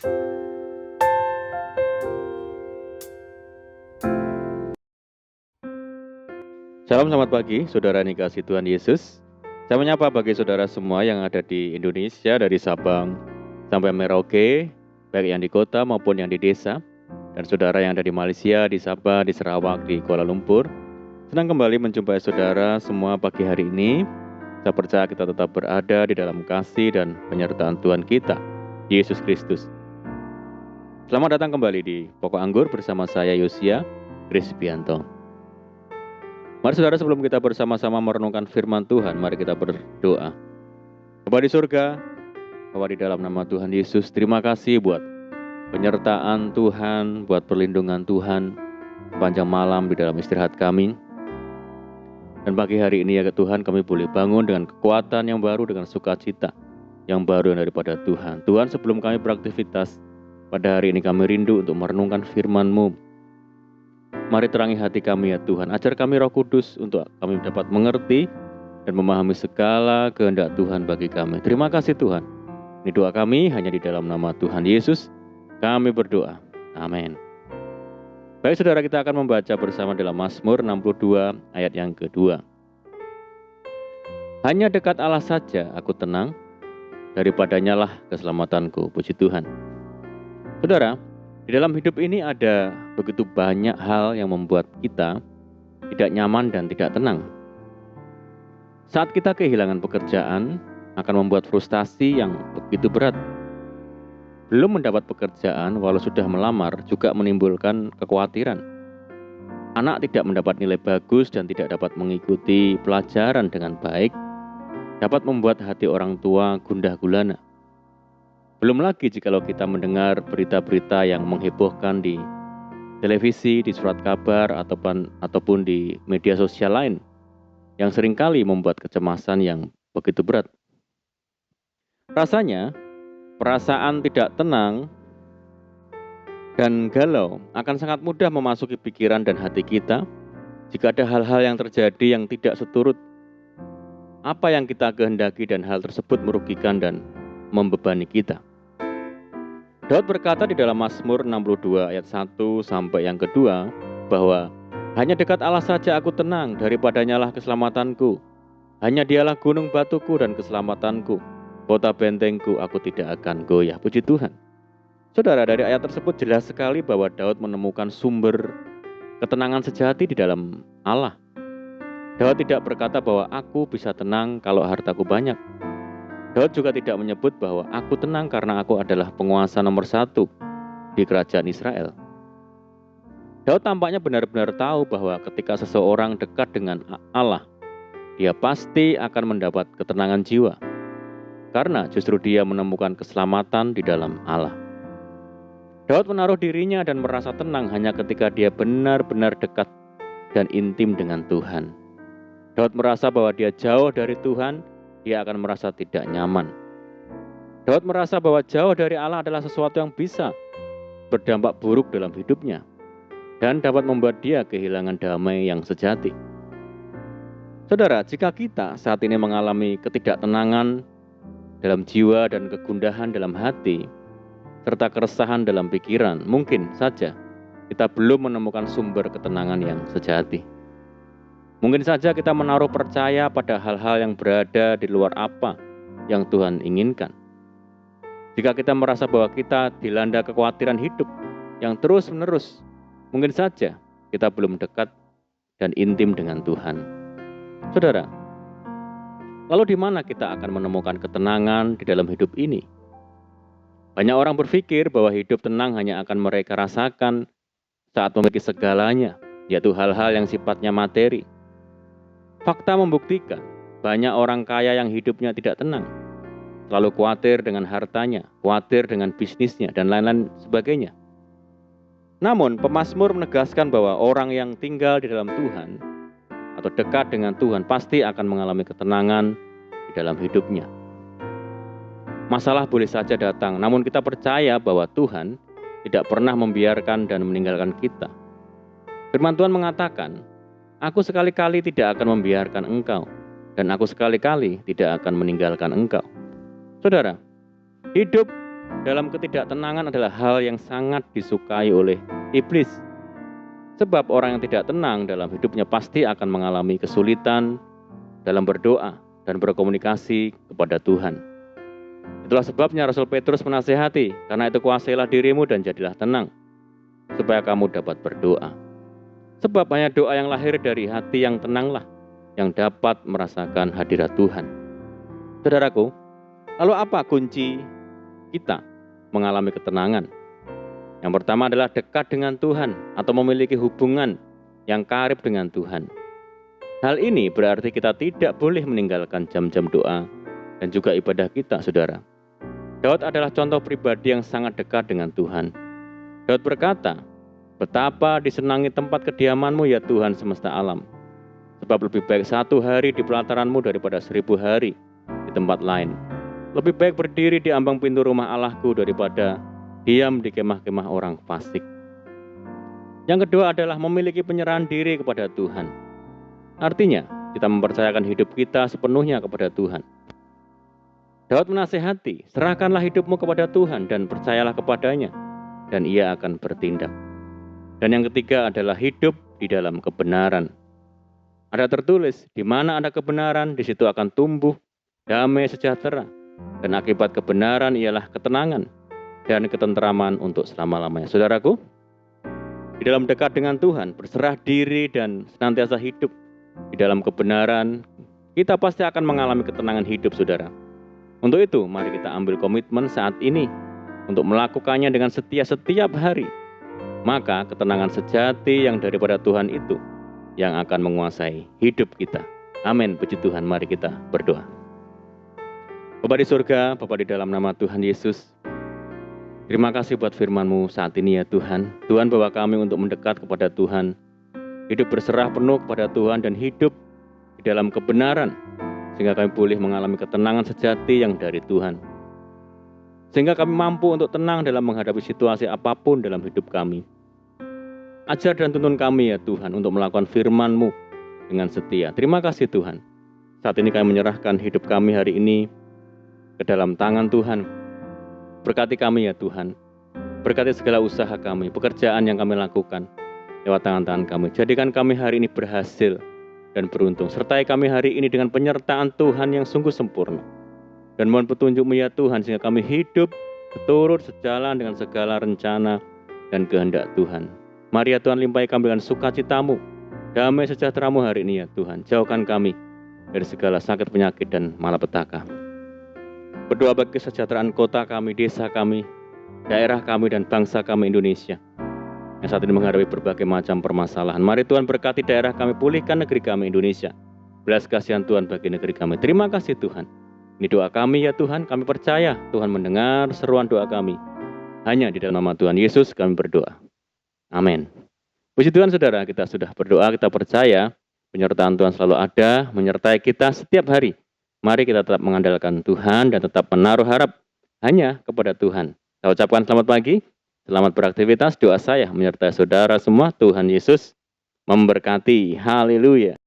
Salam selamat pagi, saudara yang dikasihi Tuhan Yesus. Saya menyapa bagi saudara semua yang ada di Indonesia dari Sabang sampai Merauke, baik yang di kota maupun yang di desa. Dan saudara yang ada di Malaysia, di Sabah, di Sarawak, di Kuala Lumpur. Senang kembali menjumpai saudara semua pagi hari ini. Saya percaya kita tetap berada di dalam kasih dan penyertaan Tuhan kita, Yesus Kristus. Selamat datang kembali di Pokok Anggur bersama saya Yosia Krispianto. Mari saudara, sebelum kita bersama-sama merenungkan firman Tuhan, mari kita berdoa. Bapa di surga, Bapa di dalam nama Tuhan Yesus, terima kasih buat penyertaan Tuhan, buat perlindungan Tuhan panjang malam di dalam istirahat kami. Dan pagi hari ini ya Tuhan, kami boleh bangun dengan kekuatan yang baru, dengan sukacita yang baru daripada Tuhan. Tuhan, sebelum kami beraktivitas, pada hari ini kami rindu untuk merenungkan firman-Mu. Mari terangi hati kami ya Tuhan, ajar kami Roh Kudus untuk kami dapat mengerti dan memahami segala kehendak Tuhan bagi kami. Terima kasih Tuhan. Ini doa kami hanya di dalam nama Tuhan Yesus. Kami berdoa. Amin. Baik saudara, kita akan membaca bersama dalam Mazmur 62 ayat yang kedua. Hanya dekat Allah saja aku tenang, daripadanya lah keselamatanku. Puji Tuhan. Saudara, di dalam hidup ini ada begitu banyak hal yang membuat kita tidak nyaman dan tidak tenang. Saat kita kehilangan pekerjaan, akan membuat frustasi yang begitu berat. Belum mendapat pekerjaan, walau sudah melamar, juga menimbulkan kekhawatiran. Anak tidak mendapat nilai bagus dan tidak dapat mengikuti pelajaran dengan baik, dapat membuat hati orang tua gundah gulana. Belum lagi jikalau kita mendengar berita-berita yang menghebohkan di televisi, di surat kabar, ataupun di media sosial lain, yang seringkali membuat kecemasan yang begitu berat. Rasanya, perasaan tidak tenang dan galau akan sangat mudah memasuki pikiran dan hati kita jika ada hal-hal yang terjadi yang tidak seturut apa yang kita kehendaki dan hal tersebut merugikan dan membebani kita. Daud berkata di dalam Mazmur 62 ayat 1 sampai yang kedua bahwa hanya dekat Allah saja aku tenang, daripadanya lah keselamatanku. Hanya dialah gunung batuku dan keselamatanku, kota bentengku, aku tidak akan goyah. Puji Tuhan. Saudara, dari ayat tersebut jelas sekali bahwa Daud menemukan sumber ketenangan sejati di dalam Allah. Daud tidak berkata bahwa aku bisa tenang kalau hartaku banyak. Daud juga tidak menyebut bahwa aku tenang karena aku adalah penguasa nomor 1 di kerajaan Israel. Daud tampaknya benar-benar tahu bahwa ketika seseorang dekat dengan Allah, dia pasti akan mendapat ketenangan jiwa. Karena justru dia menemukan keselamatan di dalam Allah. Daud menaruh dirinya dan merasa tenang hanya ketika dia benar-benar dekat dan intim dengan Tuhan. Daud merasa bahwa dia jauh dari Tuhan, dia akan merasa tidak nyaman. Daud merasa bahwa jauh dari Allah adalah sesuatu yang bisa berdampak buruk dalam hidupnya dan dapat membuat dia kehilangan damai yang sejati. Saudara, jika kita saat ini mengalami ketidaktenangan dalam jiwa dan kegundahan dalam hati, serta keresahan dalam pikiran, mungkin saja kita belum menemukan sumber ketenangan yang sejati. Mungkin saja kita menaruh percaya pada hal-hal yang berada di luar apa yang Tuhan inginkan. Jika kita merasa bahwa kita dilanda kekhawatiran hidup yang terus-menerus, mungkin saja kita belum dekat dan intim dengan Tuhan. Saudara, lalu di mana kita akan menemukan ketenangan di dalam hidup ini? Banyak orang berpikir bahwa hidup tenang hanya akan mereka rasakan saat memiliki segalanya, yaitu hal-hal yang sifatnya materi. Fakta membuktikan, banyak orang kaya yang hidupnya tidak tenang, selalu khawatir dengan hartanya, khawatir dengan bisnisnya, dan lain-lain sebagainya. Namun, pemazmur menegaskan bahwa orang yang tinggal di dalam Tuhan atau dekat dengan Tuhan pasti akan mengalami ketenangan di dalam hidupnya. Masalah boleh saja datang, namun kita percaya bahwa Tuhan tidak pernah membiarkan dan meninggalkan kita. Firman Tuhan mengatakan, aku sekali-kali tidak akan membiarkan engkau, dan aku sekali-kali tidak akan meninggalkan engkau. Saudara, hidup dalam ketidaktenangan adalah hal yang sangat disukai oleh iblis. Sebab orang yang tidak tenang dalam hidupnya pasti akan mengalami kesulitan dalam berdoa dan berkomunikasi kepada Tuhan. Itulah sebabnya Rasul Petrus menasihati, karena itu kuasailah dirimu dan jadilah tenang, supaya kamu dapat berdoa. Sebab hanya doa yang lahir dari hati yang tenanglah, yang dapat merasakan hadirat Tuhan. Saudaraku, lalu apa kunci kita mengalami ketenangan? Yang pertama adalah dekat dengan Tuhan atau memiliki hubungan yang karib dengan Tuhan. Hal ini berarti kita tidak boleh meninggalkan jam-jam doa dan juga ibadah kita, saudara. Daud adalah contoh pribadi yang sangat dekat dengan Tuhan. Daud berkata, "Betapa disenangi tempat kediamanmu ya Tuhan semesta alam. Sebab lebih baik 1 hari di pelataranmu daripada 1000 hari di tempat lain. Lebih baik berdiri di ambang pintu rumah Allahku daripada diam di kemah-kemah orang fasik." Yang kedua adalah memiliki penyerahan diri kepada Tuhan. Artinya, kita mempercayakan hidup kita sepenuhnya kepada Tuhan. Daud menasihati, serahkanlah hidupmu kepada Tuhan dan percayalah kepadanya, dan ia akan bertindak. Dan yang ketiga adalah hidup di dalam kebenaran. Ada tertulis, di mana ada kebenaran, di situ akan tumbuh damai sejahtera. Dan akibat kebenaran ialah ketenangan dan ketenteraman untuk selama-lamanya. Saudaraku, di dalam dekat dengan Tuhan, berserah diri dan senantiasa hidup di dalam kebenaran, kita pasti akan mengalami ketenangan hidup, saudara. Untuk itu, mari kita ambil komitmen saat ini untuk melakukannya dengan setia setiap hari. Maka ketenangan sejati yang daripada Tuhan itu yang akan menguasai hidup kita. Amin, puji Tuhan, mari kita berdoa. Bapa di surga, Bapa di dalam nama Tuhan Yesus, terima kasih buat firman-Mu saat ini ya Tuhan. Tuhan bawa kami untuk mendekat kepada Tuhan, hidup berserah penuh kepada Tuhan dan hidup di dalam kebenaran, sehingga kami boleh mengalami ketenangan sejati yang dari Tuhan. Sehingga kami mampu untuk tenang dalam menghadapi situasi apapun dalam hidup kami. Ajar dan tuntun kami ya Tuhan untuk melakukan firman-Mu dengan setia. Terima kasih Tuhan. Saat ini kami menyerahkan hidup kami hari ini ke dalam tangan Tuhan. Berkati kami ya Tuhan. Berkati segala usaha kami, pekerjaan yang kami lakukan lewat tangan-tangan kami. Jadikan kami hari ini berhasil dan beruntung. Sertai kami hari ini dengan penyertaan Tuhan yang sungguh sempurna. Dan mohon petunjuk-Mu ya Tuhan, sehingga kami hidup seturut sejalan dengan segala rencana dan kehendak Tuhan. Mari ya Tuhan, limpahi kami dengan sukacita-Mu, damai sejahtera-Mu hari ini ya Tuhan. Jauhkan kami dari segala sakit, penyakit, dan malapetaka. Berdoa bagi kesejahteraan kota kami, desa kami, daerah kami, dan bangsa kami Indonesia yang saat ini menghadapi berbagai macam permasalahan. Mari Tuhan berkati daerah kami, pulihkan negeri kami Indonesia. Belas kasihan Tuhan bagi negeri kami. Terima kasih Tuhan. Ini doa kami ya Tuhan, kami percaya Tuhan mendengar seruan doa kami. Hanya di dalam nama Tuhan Yesus kami berdoa. Amin. Puji Tuhan saudara, kita sudah berdoa, kita percaya penyertaan Tuhan selalu ada, menyertai kita setiap hari. Mari kita tetap mengandalkan Tuhan dan tetap menaruh harap hanya kepada Tuhan. Saya ucapkan selamat pagi. Selamat beraktivitas, doa saya menyertai saudara semua. Tuhan Yesus memberkati. Haleluya.